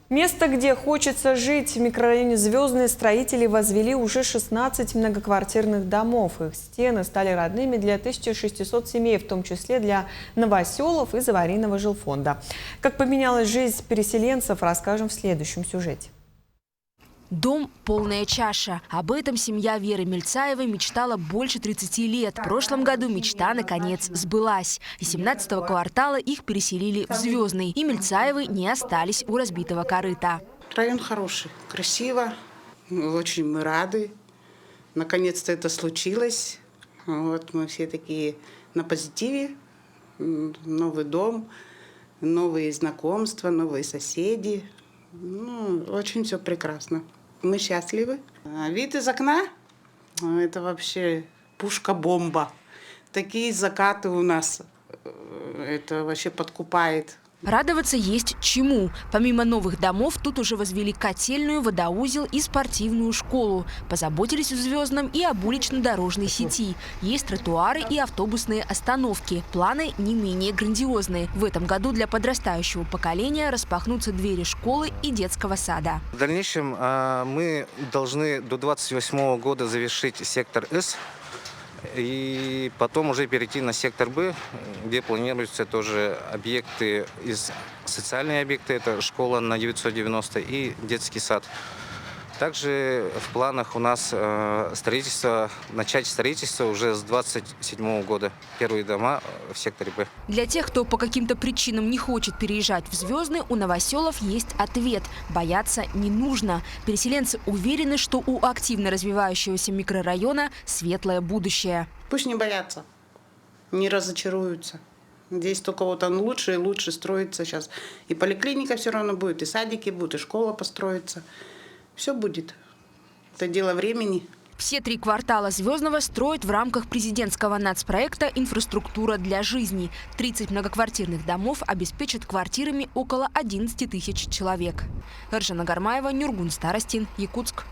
Место, где хочется жить. В микрорайоне Звездные строители возвели уже 16 многоквартирных домов. Их стены стали родными для 1600 семей, в том числе для новоселов из аварийного жилфонда. Как поменялась жизнь переселенцев, расскажем в следующем сюжете. Дом – полная чаша. Об этом семья Веры Мельцаевой мечтала больше 30 лет. В прошлом году мечта, наконец, сбылась. Из 17-го квартала их переселили в Звездный. И Мельцаевы не остались у разбитого корыта. Район хороший, красиво, очень мы рады. Наконец-то это случилось. Вот мы все такие на позитиве. Новый дом, новые знакомства, новые соседи. Очень все прекрасно. Мы счастливы. Вид из окна – это вообще пушка-бомба. Такие закаты у нас, это вообще подкупает. Радоваться есть чему. Помимо новых домов, тут уже возвели котельную, водоузел и спортивную школу. Позаботились в Звездном и об улично-дорожной сети. Есть тротуары и автобусные остановки. Планы не менее грандиозные. В этом году для подрастающего поколения распахнутся двери школы и детского сада. В дальнейшем мы должны до 2028 года завершить сектор С. И потом уже перейти на сектор Б, где планируются тоже объекты, социальные объекты, это школа на 990 и детский сад. Также в планах у нас начать строительство уже с 2027 года. Первые дома в секторе Б. Для тех, кто по каким-то причинам не хочет переезжать в Звездный, у новоселов есть ответ. Бояться не нужно. Переселенцы уверены, что у активно развивающегося микрорайона светлое будущее. Пусть не боятся, не разочаруются. Здесь только вот он лучше и лучше строится сейчас. И поликлиника все равно будет, и садики будут, и школа построится. Все будет. Это дело времени. Все 3 квартала Звездного строят в рамках президентского нацпроекта «Инфраструктура для жизни». 30 многоквартирных домов обеспечат квартирами около 11 тысяч человек. Эржана Гармаева, Нюргун Старостин, Якутск.